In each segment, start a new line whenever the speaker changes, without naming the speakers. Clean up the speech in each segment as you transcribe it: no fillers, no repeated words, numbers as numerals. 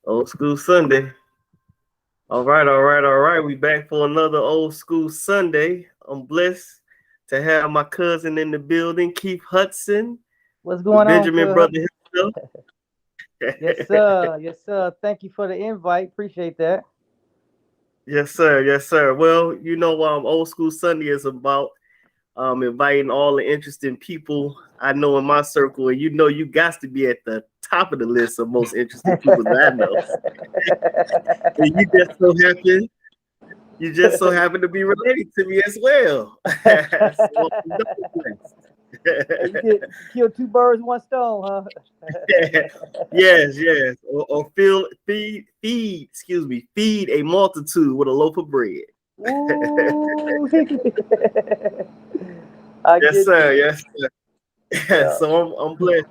Old School Sunday. All right, all right, all right. We back for another Old School Sunday. I'm blessed to have my cousin in the building, Keith Hudson,
What's
the
going on,
Benjamin
cuz?
brother himself.
Yes, sir. Yes, sir. Thank you for the invite. Appreciate that.
Yes, sir. Yes, sir. Well, Old School Sunday is about inviting all the interesting people I know in my circle, and you got to be at the top of the list of most interesting people that I know. And you just so happen to be related to me as well. So I'm double
Hey, you
blessed.
killed two birds, one stone, huh?
Yes, yes. Or feed a multitude with a loaf of bread.
Ooh. I
Yes,
get
sir.
you.
Yes, sir.
Yeah.
So I'm blessed.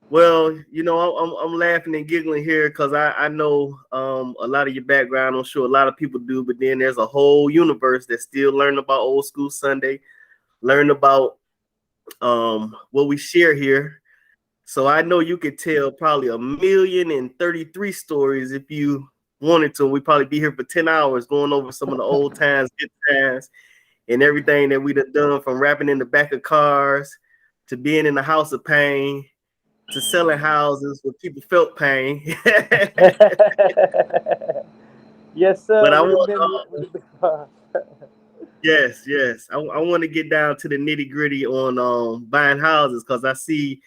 Well, I'm laughing and giggling here because I know a lot of your background. I'm sure a lot of people do, but then there's a whole universe that's still learning about Old School Sunday, learn about what we share here. So I know you could tell probably 1,033 stories if you wanted to. We'd probably be here for 10 hours going over some of the old times, good times, and everything that we'd have done, from rapping in the back of cars to being in the house of pain to selling houses where people felt pain.
Yes,
But
sir.
I
With the
want,
with the
yes, yes, I want to get down to the nitty gritty on buying houses because I see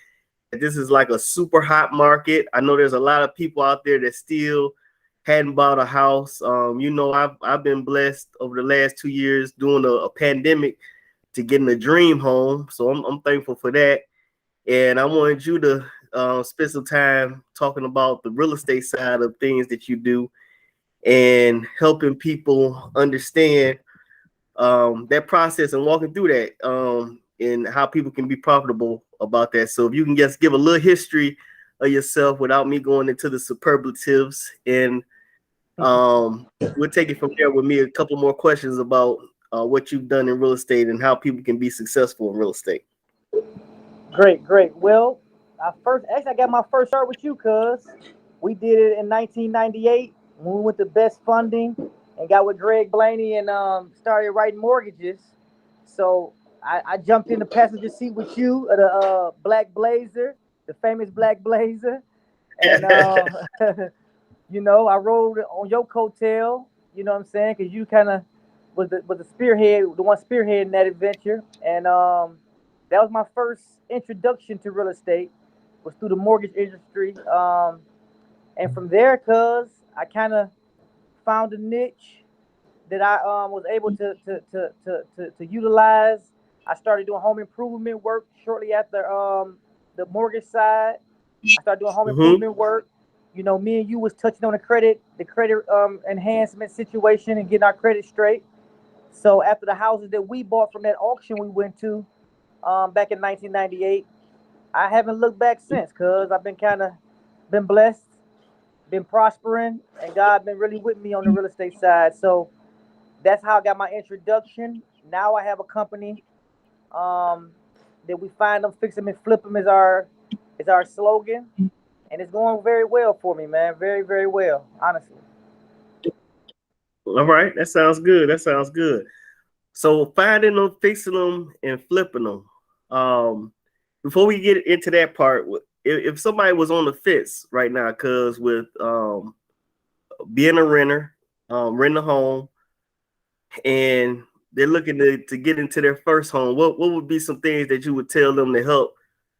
this is like a super hot market. I know there's a lot of people out there that still hadn't bought a house. I've been blessed over the last 2 years during a pandemic to getting a dream home. So I'm thankful for that. And I wanted you to spend some time talking about the real estate side of things that you do and helping people understand that process and walking through that and how people can be profitable about that. So if you can just give a little history of yourself without me going into the superlatives, and we'll take it from there with me a couple more questions about what you've done in real estate and how people can be successful in real estate.
Great, great. Well, I got my first start with you, cuz we did it in 1998 when we went to Best Funding and got with Greg Blaney and started writing mortgages. So I jumped in the passenger seat with you at a Black Blazer, the famous Black Blazer, and I rode on your coattail. You know what I'm saying? Because you kind of was the spearhead, the one spearheading that adventure, and that was my first introduction to real estate was through the mortgage industry. And from there, cuz I kind of found a niche that I was able to utilize. I started doing home improvement work shortly after the mortgage side. I started doing home
Mm-hmm.
improvement work. Me and you was touching on the credit enhancement situation and getting our credit straight. So after the houses that we bought from that auction we went to back in 1998, I haven't looked back since, cause I've been kind of been blessed, been prospering, and God been really with me on the real estate side. So that's how I got my introduction. Now I have a company um, that we find them, fix them, and flip them is our slogan, and it's going very well for me, man. Very very well, honestly.
All right, that sounds good. That sounds good. So finding them, fixing them, and flipping them. Um, Before we get into that part, if somebody was on the fence right now, cause with being a renter, renting a home, and they're looking to get into their first home, what would be some things that you would tell them to help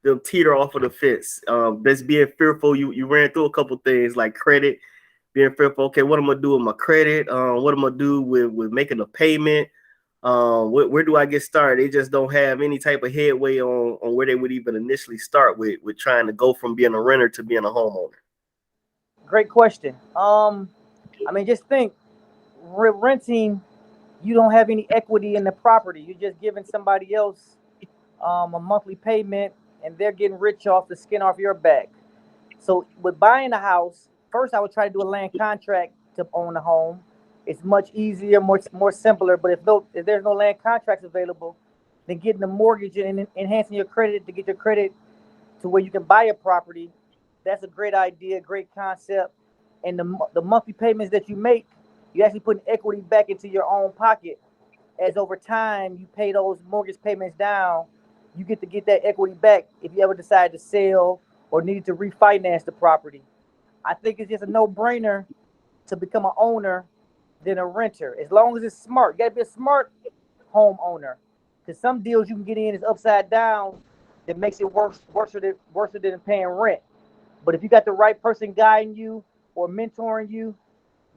them teeter off of the fence? That's being fearful. You ran through a couple things like credit, being fearful. Okay, what am I gonna do with my credit? What am I gonna do with making a payment? Where do I get started? They just don't have any type of headway on where they would even initially start with trying to go from being a renter to being a homeowner.
Great question. I mean, just think, renting, you don't have any equity in the property. You're just giving somebody else a monthly payment, and they're getting rich off the skin off your back. So with buying a house, first I would try to do a land contract to own a home. It's much easier, more simpler. But if there's no land contracts available, then getting a mortgage and enhancing your credit to get your credit to where you can buy a property that's a great idea, great concept. And the monthly payments that you make, you actually put equity back into your own pocket. As over time you pay those mortgage payments down, you get to get that equity back if you ever decide to sell or need to refinance the property. I think it's just a no-brainer to become an owner than a renter, as long as it's smart. You gotta be a smart homeowner, because some deals you can get in is upside down that makes it worse than paying rent. But if you got the right person guiding you or mentoring you,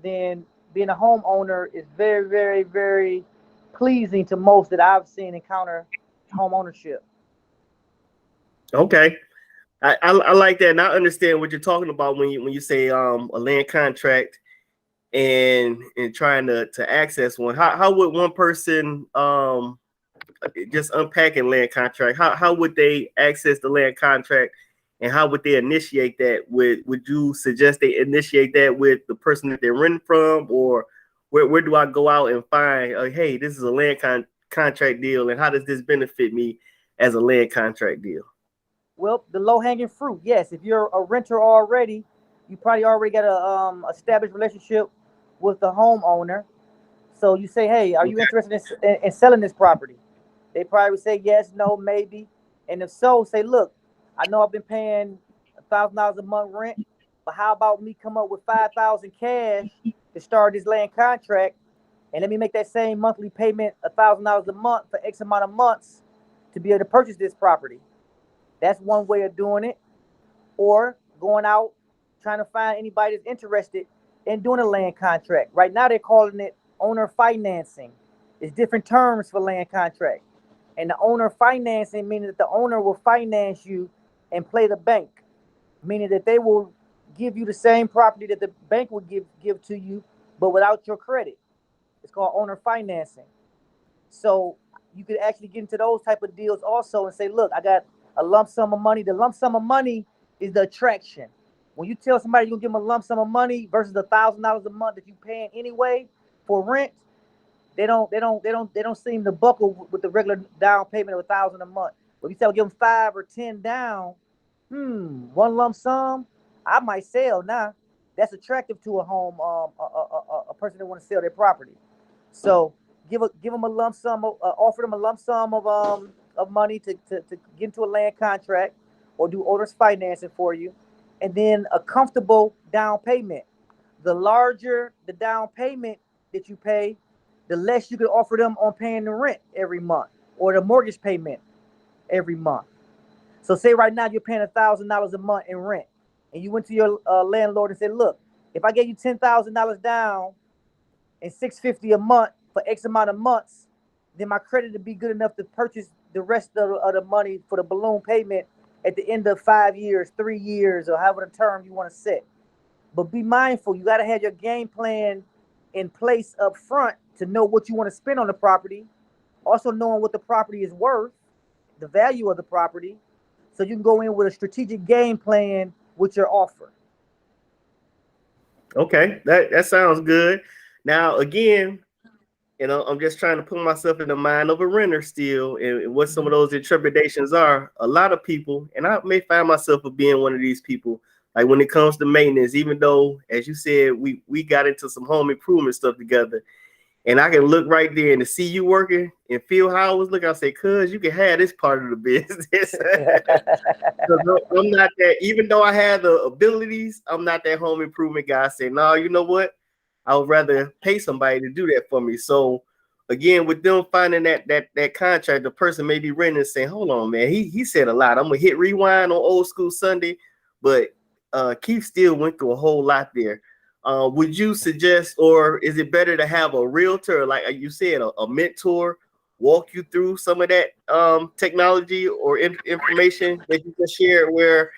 then being a homeowner is very, very, very pleasing to most that I've seen encounter home ownership.
Okay. I like that, and I understand what you're talking about when you say a land contract and trying to access one. How would one person just unpacking land contract? How would they access the land contract, and how would they initiate that? Would you suggest they initiate that with the person that they're renting from, or where do I go out and find? Hey, this is a land contract deal, and how does this benefit me as a land contract deal?
Well, the low hanging fruit, yes. If you're a renter already, you probably already got a established relationship with the homeowner. So you say, hey, are you
Okay.
interested in selling this property? They probably would say yes, no, maybe. And if so, say, look, I know I've been paying $1,000 a month rent, but how about me come up with 5,000 cash to start this land contract, and let me make that same monthly payment $1,000 a month for X amount of months to be able to purchase this property. That's one way of doing it. Or going out trying to find anybody that's interested in doing a land contract. Right now they're calling it owner financing. It's different terms for land contract. And the owner financing meaning that the owner will finance you and play the bank, meaning that they will give you the same property that the bank would give to you, but without your credit. It's called owner financing. So you could actually get into those type of deals also and say, look, I got a lump sum of money. The lump sum of money is the attraction. When you tell somebody you're gonna give them a lump sum of money versus $1,000 a month that you paying anyway for rent, they don't seem to buckle with the regular down payment of 1,000 a month. But if you tell them give them 5 or 10 down, one lump sum, I might sell now. That's attractive to a home, a person that want to sell their property. So give them a lump sum, offer them a lump sum of money to get into a land contract or do owner's financing for you, and then a comfortable down payment. The larger the down payment that you pay, the less you can offer them on paying the rent every month or the mortgage payment every month. So say right now you're paying $1,000 a month in rent, and you went to your landlord and said, "Look, if I gave you $10,000 down and $650 a month for X amount of months, then my credit would be good enough to purchase the rest of the money for the balloon payment at the end of 5 years, 3 years, or however the term you want to set." But be mindful, you got to have your game plan in place up front to know what you want to spend on the property, also knowing what the property is worth, the value of the property, so you can go in with a strategic game plan with your offer.
Okay, that sounds good. Now, again, I'm just trying to put myself in the mind of a renter still, and what some of those intrepidations are. A lot of people, and I may find myself being one of these people, like when it comes to maintenance, even though, as you said, we got into some home improvement stuff together, and I can look right there and to see you working and feel how I was looking, I say, cuz you can have this part of the business. I'm not that, even though I have the abilities, I'm not that home improvement guy. I say, no, you know what? I would rather pay somebody to do that for me. So again, with them finding that contract, the person may be renting and saying, hold on, man, he said a lot. I'm gonna hit rewind on Old School Sunday, but Keith still went through a whole lot there. Would you suggest, or is it better to have a realtor, like you said, a mentor, walk you through some of that technology or information that you can share, where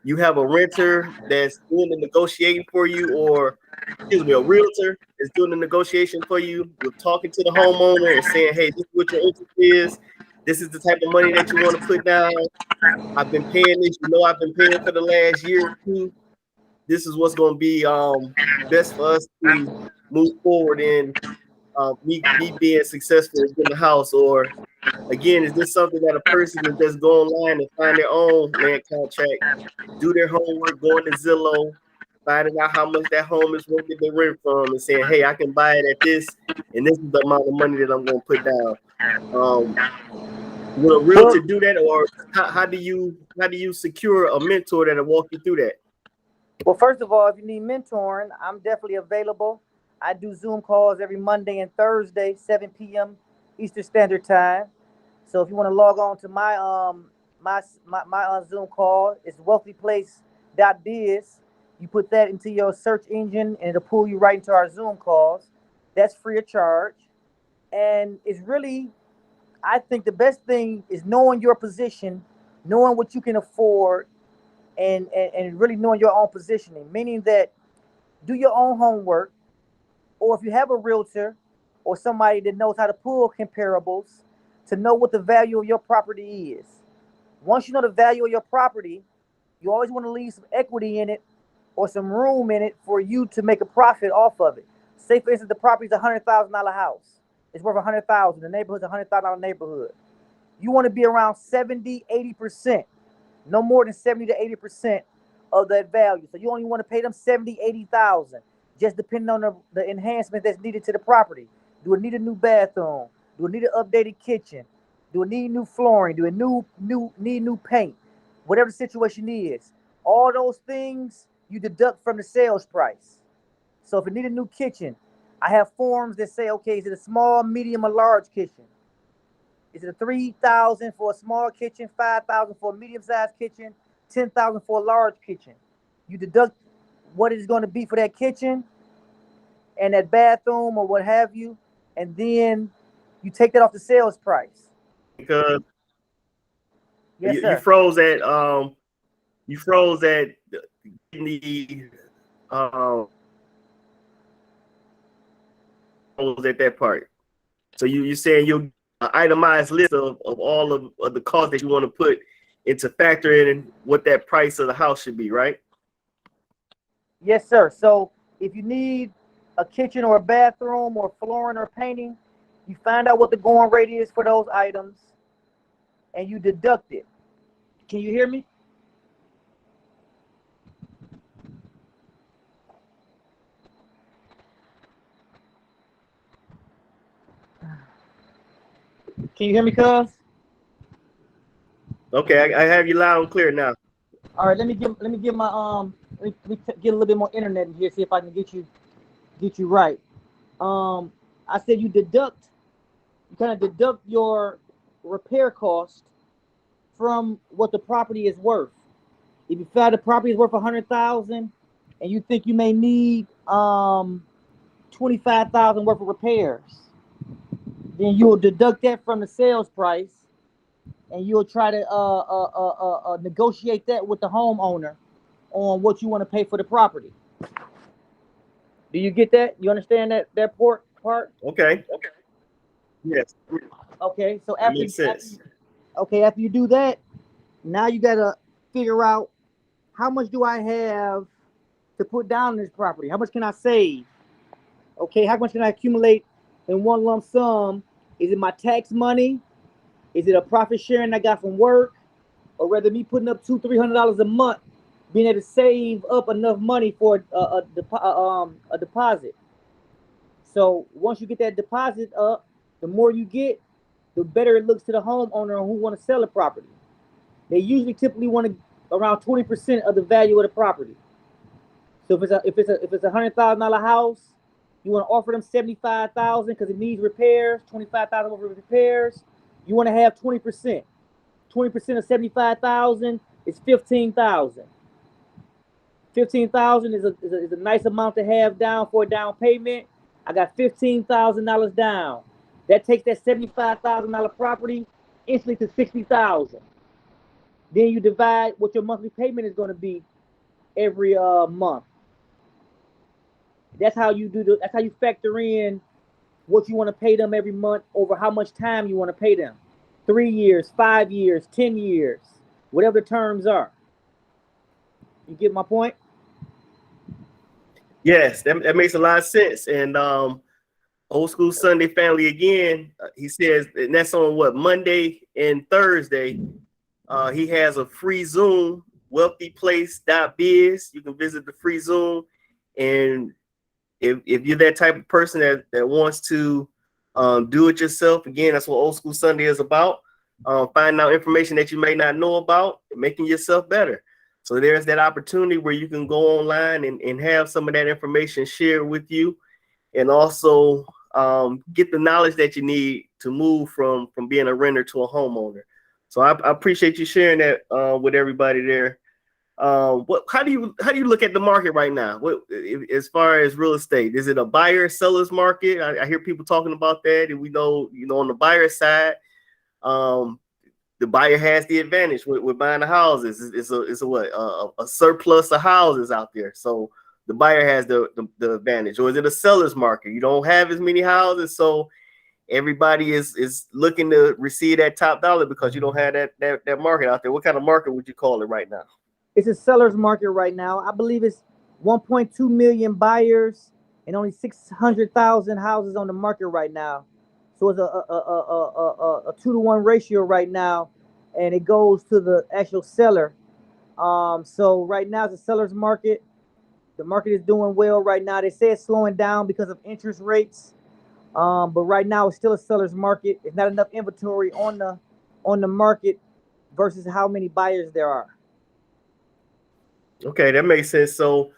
you have a renter that's doing the negotiating for you, or excuse me, a realtor is doing the negotiation for you? You're talking to the homeowner and saying, hey, this is what your interest is. This is the type of money that you want to put down. I've been paying this. I've been paying for the last year or two. This is what's going to be best for us to move forward in me being successful in the house, or again, is this something that a person can just go online and find their own land contract, do their homework, go into Zillow, finding out how much that home is worth that they rent from, and saying, hey, I can buy it at this, and this is the amount of money that I'm going to put down. Will a realtor do that, or how do you secure a mentor that'll walk you through that?
Well, first of all, if you need mentoring, I'm definitely available. I do Zoom calls every Monday and Thursday, 7 p.m. Eastern Standard Time. So if you want to log on to my Zoom call, it's wealthyplace.biz. You put that into your search engine, and it'll pull you right into our Zoom calls. That's free of charge, and it's really, I think the best thing is knowing your position, knowing what you can afford, and really knowing your own positioning, meaning that do your own homework, or if you have a realtor or somebody that knows how to pull comparables to know what the value of your property is. Once you know the value of your property, you always want to leave some equity in it or some room in it for you to make a profit off of it. Say, for instance, the property is a $100,000 house. It's worth $100,000. The neighborhood's a $100,000 neighborhood. You want to be around 70, 80%. No more than 70 to 80% of that value. So you only want to pay them 70, 80,000, just depending on the enhancement that's needed to the property. Do it need a new bathroom? Do it need an updated kitchen? Do it need new flooring? Do it need new paint? Whatever the situation is, all those things you deduct from the sales price. So if it need a new kitchen, I have forms that say, okay, is it a small, medium, or large kitchen? Is it a $3,000 for a small kitchen, $5,000 for a medium-sized kitchen, $10,000 for a large kitchen? You deduct what it's going to be for that kitchen and that bathroom or what have you, and then you take that off the sales price.
Because
yes,
you froze at the at that part. So you're saying you'll an itemized list of all of the costs that you want to put into factoring in what that price of the house should be, right?
Yes, sir. So if you need a kitchen or a bathroom or flooring or painting, you find out what the going rate is for those items and you deduct it. Can you hear me? Can you hear me, cuz?
Okay, I have you loud and clear now.
All right, let me get my let me get a little bit more internet in here, see if I can get you right. I said you kind of deduct your repair cost from what the property is worth. If you feel the property is worth $100,000 and you think you may need $25,000 worth of repairs, then you'll deduct that from the sales price, and you'll try to negotiate that with the homeowner on what you want to pay for the property. Do you get that? You understand that part?
Okay. Yes.
Okay. So
after
you do that, now you gotta figure out how much do I have to put down in this property? How much can I save? Okay, how much can I accumulate in one lump sum? Is it my tax money? Is it a profit sharing I got from work? Or rather me putting up $200-300 a month, being able to save up enough money for a deposit. So once you get that deposit up, the more you get, the better it looks to the homeowner who want to sell the property. They usually typically want to around 20% of the value of the property. So if it's a $100,000 house, you want to offer them $75,000 because it needs repairs, $25,000 over repairs. You want to have 20%. 20% of $75,000 is $15,000. $15,000 is a nice amount to have down for a down payment. I got $15,000 down. That takes that $75,000 property instantly to $60,000. Then you divide what your monthly payment is going to be every month. That's how you that's how you factor in what you want to pay them every month over how much time you want to pay them. 3 years, 5 years, 10 years, whatever the terms are. You get my point?
Yes, that makes a lot of sense. And Old School Sunday family again. He says, and that's on what, Monday and Thursday. He has a free Zoom, wealthyplace.biz. You can visit the free Zoom. And if you're that type of person that wants to do it yourself, again, that's what Old School Sunday is about. Finding out information that you may not know about, making yourself better. So there's that opportunity where you can go online and have some of that information shared with you, and also get the knowledge that you need to move from being a renter to a homeowner. So I appreciate you sharing that with everybody there. How do you look at the market right now? As far as real estate, is it a buyer seller's market? I hear people talking about that, and we know, on the buyer side, the buyer has the advantage with buying the houses. It's a surplus of houses out there, so the buyer has the advantage. Or is it a seller's market? You don't have as many houses, so everybody is looking to receive that top dollar because you don't have that market out there. What kind of market would you call it right now?
It's a seller's market right now. I believe it's 1.2 million buyers and only 600,000 houses on the market right now. So it's a 2-to-1 ratio right now, and it goes to the actual seller. So right now it's a seller's market. The market is doing well right now. They say it's slowing down because of interest rates, but right now it's still a seller's market. There's not enough inventory on the market versus how many buyers there are.
Okay, that makes sense. So,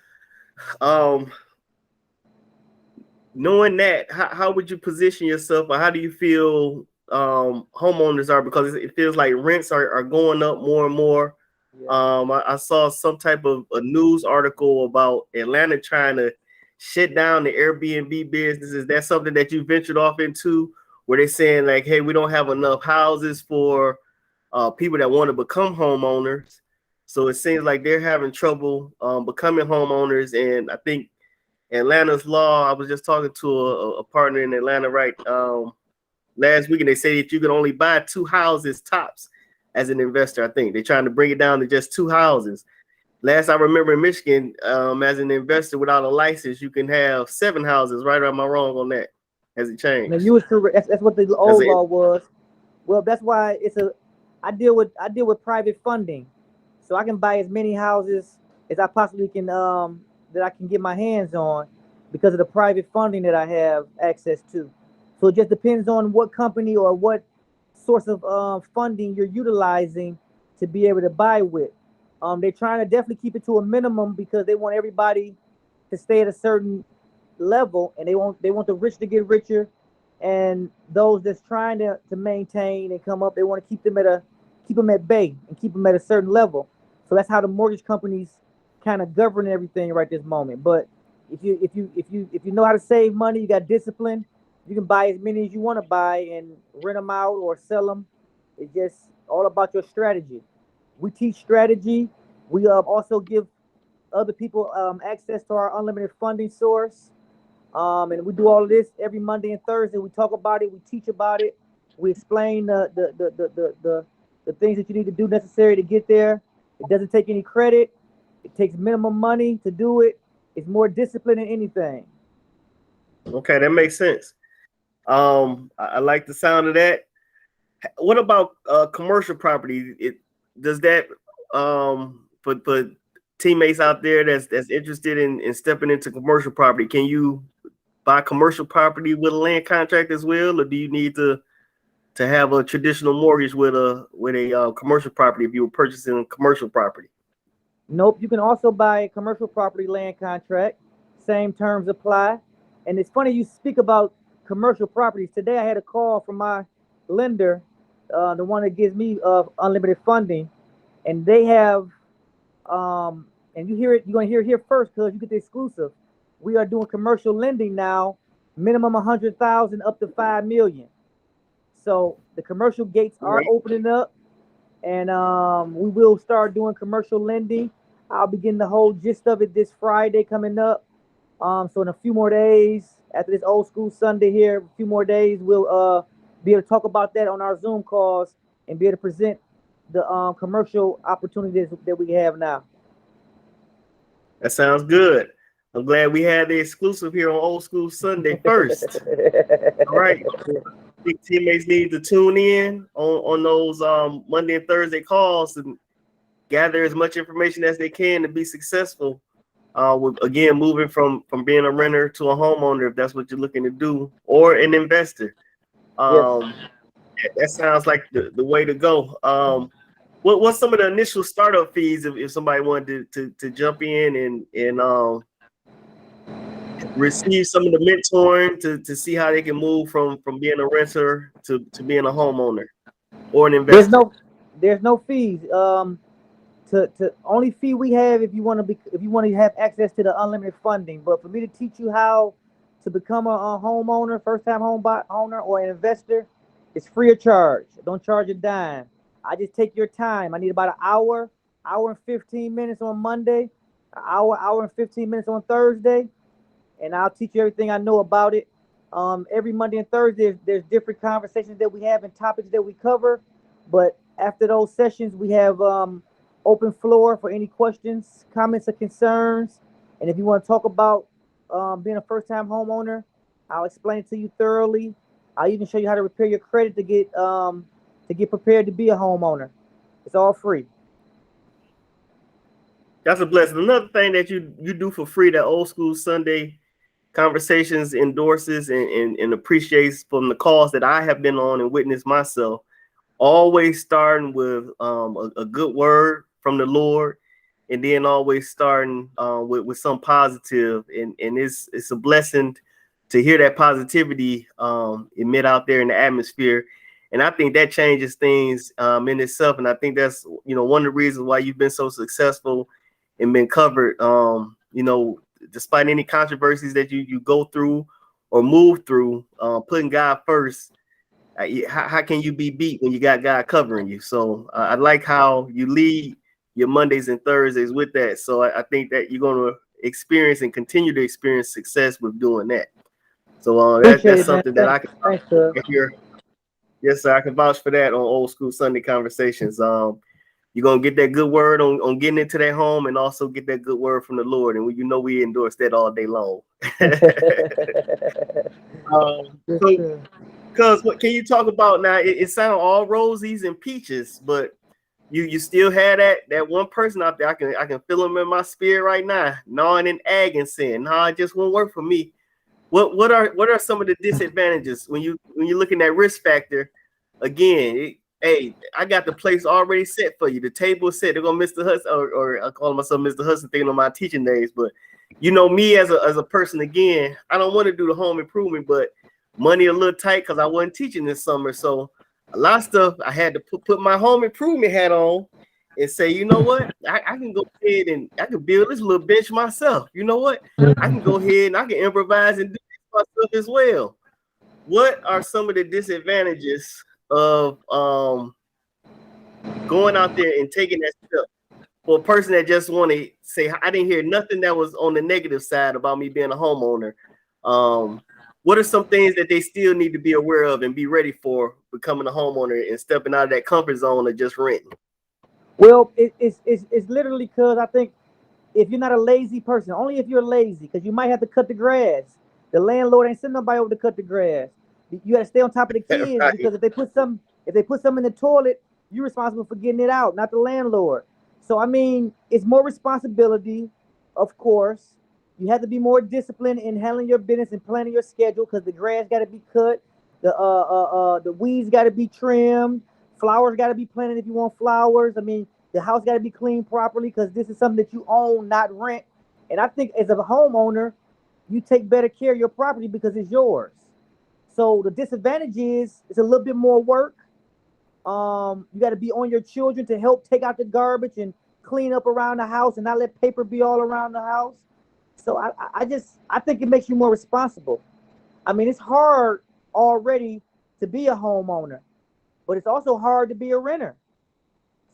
knowing that, how would you position yourself, or how do you feel homeowners are? Because it feels like rents are going up more and more. Yeah. I saw some type of a news article about Atlanta trying to shut down the Airbnb business. Is that something that you ventured off into, where they're saying like, hey, we don't have enough houses for people that want to become homeowners? So it seems like they're having trouble becoming homeowners. And I think Atlanta's law, I was just talking to a partner in Atlanta last week, and they say that you can only buy 2 houses tops as an investor. I think they're trying to bring it down to just 2 houses. Last I remember in Michigan, as an investor without a license, you can have 7 houses. Right, or am I wrong on that? Has it changed?
Now, you was correct. That's what the old law was. Well, that's why I deal with private funding, so I can buy as many houses as I possibly can that I can get my hands on because of the private funding that I have access to. So it just depends on what company or what source of funding you're utilizing to be able to buy with. They're trying to definitely keep it to a minimum because they want everybody to stay at a certain level, and they want the rich to get richer, and those that's trying to maintain and come up, they want to keep them at bay and keep them at a certain level. So that's how the mortgage companies kind of govern everything right this moment. But if you know how to save money, you got discipline, you can buy as many as you want to buy and rent them out or sell them. It's just all about your strategy. We teach strategy. We also give other people access to our unlimited funding source. And we do all of this every Monday and Thursday. We talk about it. We teach about it. We explain the things that you need to do necessary to get there. It doesn't take any credit. It takes minimum money to do it. It's more discipline than anything.
Okay, that makes sense. I like the sound of that. What about commercial property? Does that for teammates out there that's interested in stepping into commercial property, can you buy commercial property with a land contract as well, or do you need to have a traditional mortgage with a commercial property if you were purchasing a commercial property?
Nope, you can also buy a commercial property land contract. Same terms apply. And it's funny you speak about commercial properties. Today I had a call from my lender, the one that gives me unlimited funding, and they have and you're gonna hear it here first because you get the exclusive. We are doing commercial lending now, minimum 100,000 up to 5 million. So the commercial gates are opening up, and we will start doing commercial lending. I'll be getting the whole gist of it this Friday coming up. So in a few more days, after this Old School Sunday here, a few more days, we'll be able to talk about that on our Zoom calls and be able to present the commercial opportunities that we have now.
That sounds good. I'm glad we had the exclusive here on Old School Sunday first. All right. Big teammates need to tune in on those Monday and Thursday calls and gather as much information as they can to be successful. With again moving from being a renter to a homeowner, if that's what you're looking to do, or an investor.
Yes.
That sounds like the way to go. What's some of the initial startup fees if somebody wanted to jump in and receive some of the mentoring to see how they can move from being a renter to being a homeowner or an
There's
investor?
no fees. To only fee we have if you want to have access to the unlimited funding. But for me to teach you how to become a homeowner, first time owner, or an investor, it's free of charge. Don't charge a dime. I just take your time. I need about an hour and 15 minutes on Monday, an hour and 15 minutes on Thursday, and I'll teach you everything I know about it. Every Monday and Thursday, there's different conversations that we have and topics that we cover. But after those sessions, we have open floor for any questions, comments, or concerns. And if you want to talk about being a first-time homeowner, I'll explain it to you thoroughly. I'll even show you how to repair your credit to get prepared to be a homeowner. It's all free.
That's a blessing. Another thing that you do for free that Old School Sunday Conversations endorses and appreciates from the calls that I have been on and witnessed myself, always starting with a good word from the Lord, and then always starting with some positive, and it's a blessing to hear that positivity emit out there in the atmosphere. And I think that changes things in itself. And I think that's, one of the reasons why you've been so successful and been covered, despite any controversies that you go through or move through, putting God first. How can you be beat when you got God covering you? So I like how you lead your Mondays and Thursdays with that. So I think that you're going to experience and continue to experience success with doing that. So that's something that I can hear. Yes, sir. I can vouch for that on Old School Sunday Conversations. You're going to get that good word on getting into that home, and also get that good word from the Lord. And we endorse that all day long. So, because what can you talk about now? It sounds all rosies and peaches, but you still have that one person out there. I can feel them in my spirit right now, gnawing and agging, saying, "Nah, it just won't work for me." What are some of the disadvantages when you're looking at risk factor? Again, hey, I got the place already set for you. The table is set. They're gonna Mr. Hudson, or I call myself Mr. Hudson, thinking of my teaching days. But me as a person, again, I don't want to do the home improvement, but money a little tight because I wasn't teaching this summer. So a lot of stuff I had to put my home improvement hat on and say, you know what, I can go ahead and I can build this little bench myself. You know what, I can go ahead and I can improvise and do this myself as well. What are some of the disadvantages of going out there and taking that step for a person that just want to say, I didn't hear nothing that was on the negative side about me being a homeowner? What are some things that they still need to be aware of and be ready for becoming a homeowner and stepping out of that comfort zone of just renting?
Well, it's literally because I think if you're not a lazy person, only if you're lazy, because you might have to cut the grass. The landlord ain't sending nobody over to cut the grass. You got to stay on top of the kids
Right.
because if they put some in the toilet, you're responsible for getting it out, not the landlord. So I mean, it's more responsibility, of course. You have to be more disciplined in handling your business and planning your schedule because the grass got to be cut, the weeds got to be trimmed, flowers got to be planted if you want flowers. I mean, the house got to be cleaned properly because this is something that you own, not rent. And I think as a homeowner, you take better care of your property because it's yours. So the disadvantage is it's a little bit more work. You got to be on your children to help take out the garbage and clean up around the house and not let paper be all around the house. So I think it makes you more responsible. I mean, it's hard already to be a homeowner, but it's also hard to be a renter.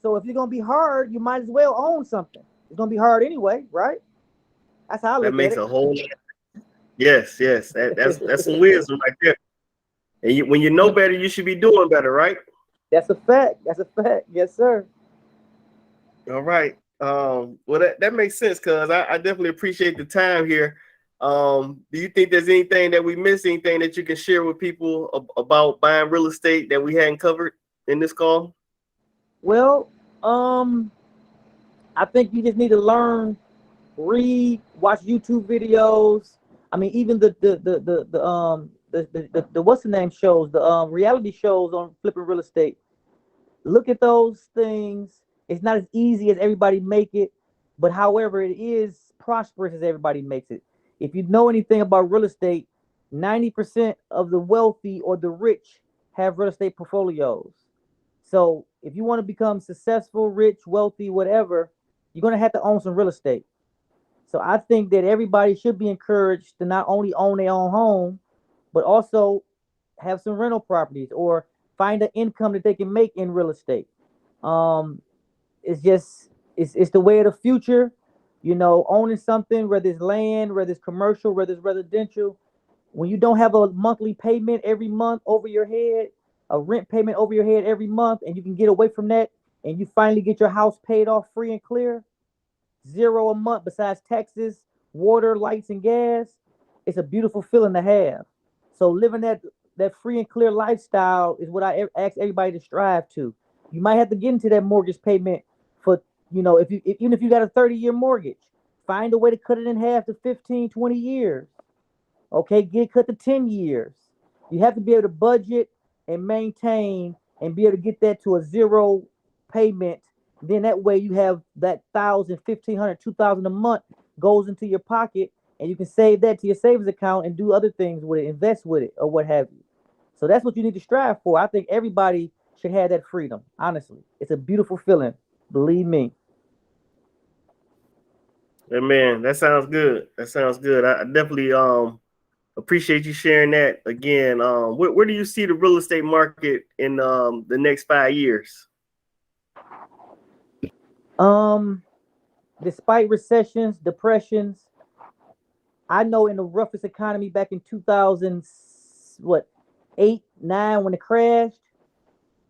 So if you're gonna be hard, you might as well own something. It's gonna be hard anyway, right? That's how I look
That makes
at
a whole yes. That's some wisdom right there. And when you know better, you should be doing better, right?
That's a fact. That's a fact. Yes, sir.
All right. Well, that makes sense because I definitely appreciate the time here. Do you think there's anything that we missed, anything that you can share with people about buying real estate that we hadn't covered in this call?
Well, I think you just need to learn, read, watch YouTube videos. I mean, even the what's the name shows, the reality shows on flipping real estate. Look at those things. It's not as easy as everybody make it, but however, it is prosperous as everybody makes it. If you know anything about real estate, 90% of the wealthy or the rich have real estate portfolios. So if you want to become successful, rich, wealthy, whatever, you're gonna have to own some real estate. So I think that everybody should be encouraged to not only own their own home, but also have some rental properties or find an income that they can make in real estate. Um, it's just it's the way of the future. You know, owning something, whether it's land, whether it's commercial, whether it's residential. When you don't have a monthly payment every month over your head, a rent payment over your head every month, and you can get away from that, and you finally get your house paid off free and clear, zero a month besides taxes, water, lights, and gas. It's a beautiful feeling to have. So living that free and clear lifestyle is what I ask everybody to strive to. You might have to get into that mortgage payment for, even if you got a 30-year mortgage, find a way to cut it in half to 15, 20 years. Okay, get cut to 10 years. You have to be able to budget and maintain and be able to get that to a zero payment. Then that way you have that 1,000, 1,500, 2,000 a month goes into your pocket, and you can save that to your savings account and do other things with it, invest with it, or what have you. So that's what you need to strive for. I think everybody should have that freedom. Honestly, it's a beautiful feeling. Believe me.
Yeah, man, that sounds good. That sounds good. I definitely appreciate you sharing that again. Where do you see the real estate market in the next 5 years?
Um, Despite recessions, depressions, I know in the roughest economy back in 2000, what, 8, 9, when it crashed,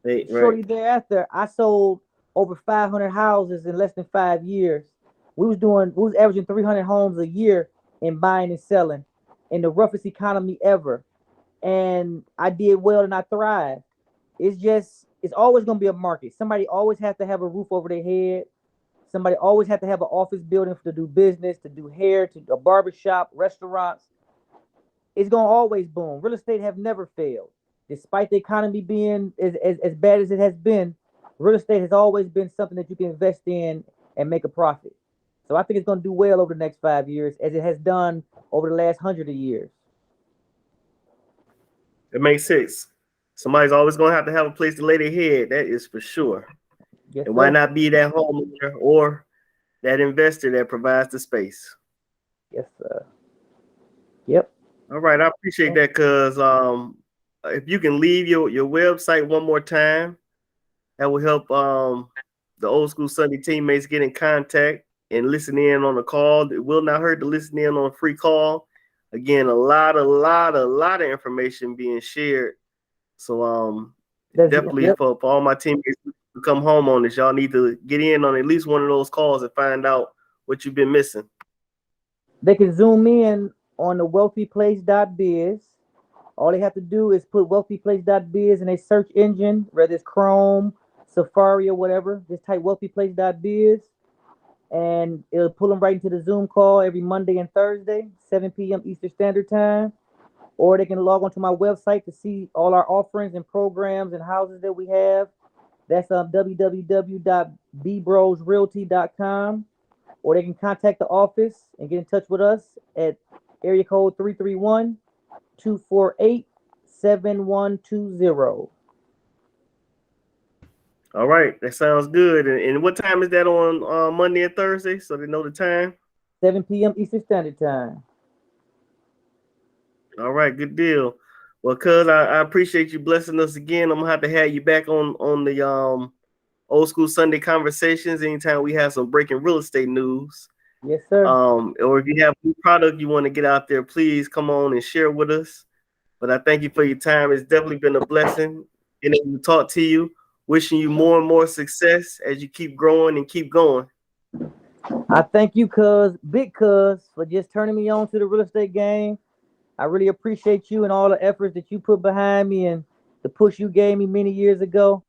Hey, right.
shortly thereafter, I sold over 500 houses in less than 5 years. We was averaging 300 homes a year in buying and selling in the roughest economy ever. And I did well and I thrived. It's always going to be a market. Somebody always has to have a roof over their head. Somebody always has to have an office building to do business, to do hair, to a barber shop, restaurants. It's gonna always boom. Real estate have never failed. Despite the economy being as bad as it has been, real estate has always been something that you can invest in and make a profit. So I think it's gonna do well over the next 5 years as it has done over the last 100 years.
It makes sense. Somebody's always going to have a place to lay their head. That is for sure.
Yes,
And why
sir.
not be that homeowner or that investor that provides the space?
Yes, sir. Yep.
All right, I appreciate that because if you can leave your website one more time, that will help the old school Sunday teammates get in contact and listen in on the call. It will not hurt to listen in on a free call. Again, a lot of information being shared. So definitely
Yep.
for all my teammates who become homeowners, y'all need to get in on at least one of those calls and find out what you've been missing.
They can zoom in on the wealthyplace.biz. All they have to do is put wealthyplace.biz in a search engine, whether it's Chrome, Safari, or whatever. Just type wealthyplace.biz, and it'll pull them right into the Zoom call every Monday and Thursday, 7 p.m. Eastern Standard Time. Or they can log onto my website to see all our offerings and programs and houses that we have. That's www.bbrosrealty.com. Or they can contact the office and get in touch with us at area code 331-248-7120.
All right, that sounds good. And what time is that on Monday and Thursday, so they know the time?
7 p.m. Eastern Standard Time.
All right, good deal. Well, cuz I appreciate you blessing us again. I'm gonna have you back on the old school Sunday conversations anytime we have some breaking real estate news.
Yes, sir.
Or if you have a new product you want to get out there, please come on and share with us. But I thank you for your time. It's definitely been a blessing being able to talk to you. Wishing you more and more success as you keep growing and keep going.
I thank you, Big Cuz, for just turning me on to the real estate game. I really appreciate you and all the efforts that you put behind me and the push you gave me many years ago.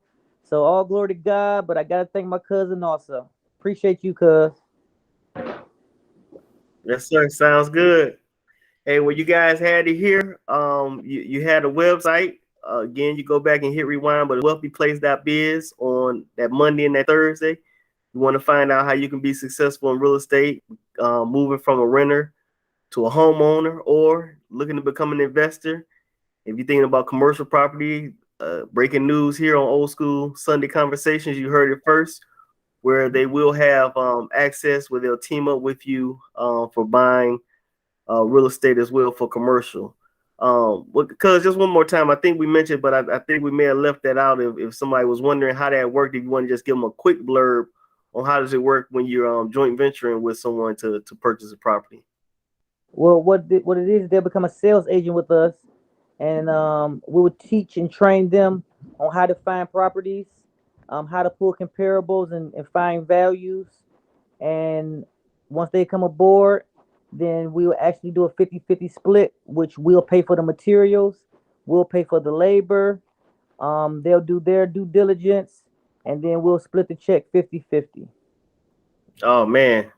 So all glory to God, but I gotta thank my cousin also. Appreciate you, cuz.
Yes, sir. Sounds good. Hey, well, you guys had it here. You had a website. Again, you go back and hit rewind, but wealthyplace.biz on that Monday and that Thursday. You want to find out how you can be successful in real estate, moving from a renter to a homeowner, or looking to become an investor. If you're thinking about commercial property, breaking news here on Old School Sunday Conversations, you heard it first, where they will have access where they'll team up with you for buying real estate as well for commercial. Because just one more time, I think we mentioned, but I think we may have left that out if somebody was wondering how that worked. If you want to just give them a quick blurb on how does it work when you're joint venturing with someone to purchase a property.
Well, what it is, they'll become a sales agent with us, and we will teach and train them on how to find properties, how to pull comparables and find values. And once they come aboard, then we will actually do a 50-50 split, which we'll pay for the materials, we'll pay for the labor, they'll do their due diligence, and then we'll split the check 50-50.
Oh man,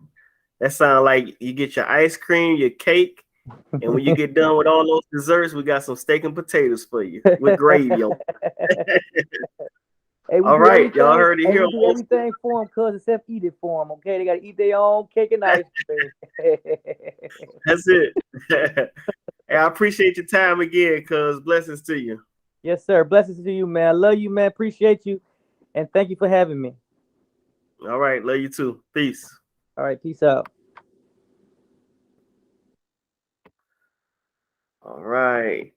that sounds like you get your ice cream, your cake, and when you get done with all those desserts, we got some steak and potatoes for you with gravy on.
Hey, we
All
do
right, y'all
everything.
heard it
Hey,
here
we
on
do
Old School.
everything for them, cuz except eat it for them. Okay, they gotta eat their own cake and ice cream.
That's it. Hey, I appreciate your time again, cuz blessings to you.
Yes, sir. Blessings to you, man. I love you, man. Appreciate you, and thank you for having me.
All right, love you too. Peace.
All right, peace out.
All right.